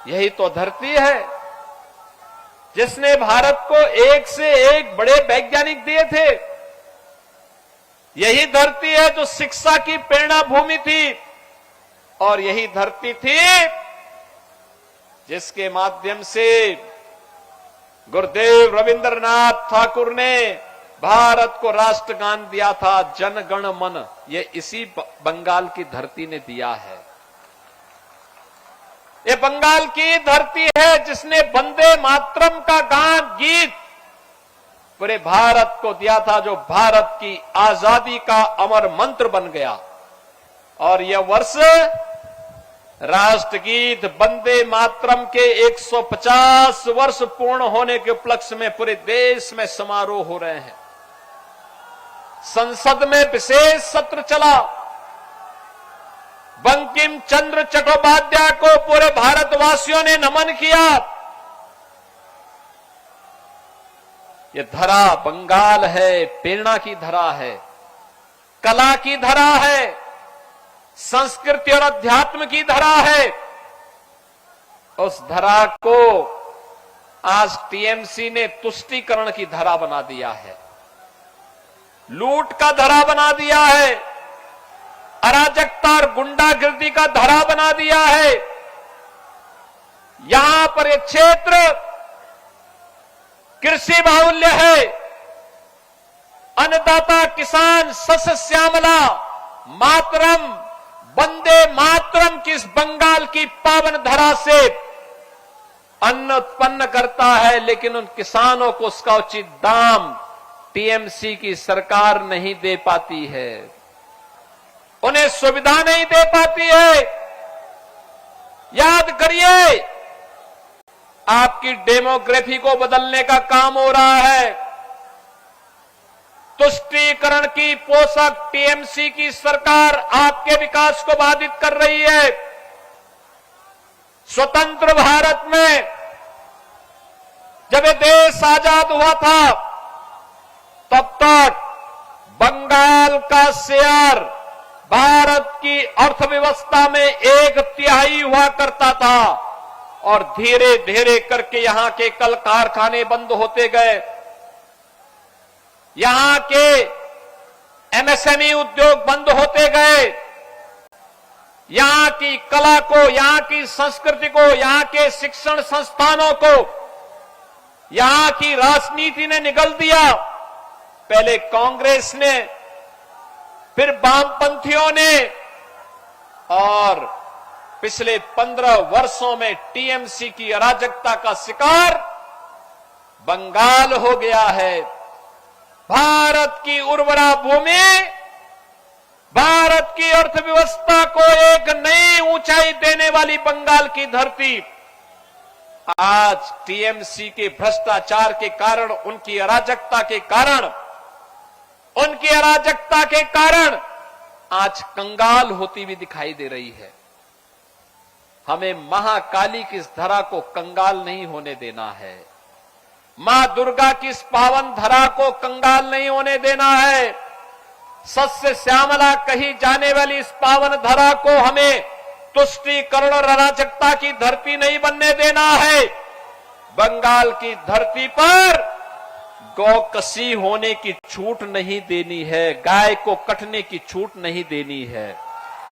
यही तो धरती है जिसने भारत को एक से एक बड़े वैज्ञानिक दिए थे। यही धरती है जो शिक्षा की प्रेरणा भूमि थी, और यही धरती थी जिसके माध्यम से गुरुदेव रविंद्रनाथ ठाकुर ने भारत को राष्ट्रगान दिया था, जन गण मन। ये इसी बंगाल की धरती ने दिया है। ये बंगाल की धरती है जिसने वंदे मातरम का गीत पूरे भारत को दिया था, जो भारत की आजादी का अमर मंत्र बन गया। और यह वर्ष राष्ट्रगीत वंदे मातरम के 150 वर्ष पूर्ण होने के उपलक्ष्य में पूरे देश में समारोह हो रहे हैं। संसद में विशेष सत्र चला। बंकिम चंद्र चट्टोपाध्याय को पूरे भारतवासियों ने नमन किया। यह धरा बंगाल है, प्रेरणा की धरा है, कला की धरा है, संस्कृति और अध्यात्म की धरा है। उस धरा को आज टीएमसी ने तुष्टीकरण की धरा बना दिया है, लूट का धरा बना दिया है, अराजकता और गुंडागिर्दी का धरा बना दिया है। यहां पर यह क्षेत्र कृषि बाहुल्य है। अन्नदाता किसान शस्य श्यामला मातरम वंदे मातरम की इस बंगाल की पावन धरा से अन्न उत्पन्न करता है, लेकिन उन किसानों को उसका उचित दाम टीएमसी की सरकार नहीं दे पाती है, उन्हें सुविधा नहीं दे पाती है। याद करिए, आपकी डेमोग्राफी को बदलने का काम हो रहा है। तुष्टीकरण की पोषक टीएमसी की सरकार आपके विकास को बाधित कर रही है। स्वतंत्र भारत में जब ये देश आजाद हुआ था, तब तक बंगाल का शेयर भारत की अर्थव्यवस्था में 1/3 हुआ करता था, और धीरे धीरे करके यहां के कल कारखाने बंद होते गए। यहां के एमएसएमई उद्योग बंद होते गए। यहां की कला को, यहां की संस्कृति को, यहां के शिक्षण संस्थानों को यहां की राजनीति ने निगल दिया। पहले कांग्रेस ने, फिर वामपंथियों ने, और पिछले 15 वर्षों में टीएमसी की अराजकता का शिकार बंगाल हो गया है। भारत की उर्वरा भूमि, भारत की अर्थव्यवस्था को एक नई ऊंचाई देने वाली बंगाल की धरती आज टीएमसी के भ्रष्टाचार के कारण, उनकी अराजकता के कारण आज कंगाल होती हुई दिखाई दे रही है। हमें महाकाली की इस धरा को कंगाल नहीं होने देना है। मां दुर्गा की इस पावन धरा को कंगाल नहीं होने देना है। सस्य श्यामला कही जाने वाली इस पावन धरा को हमें तुष्टीकरण और अराजकता की धरती नहीं बनने देना है। बंगाल की धरती पर गौकसी होने की छूट नहीं देनी है, गाय को कटने की छूट नहीं देनी है।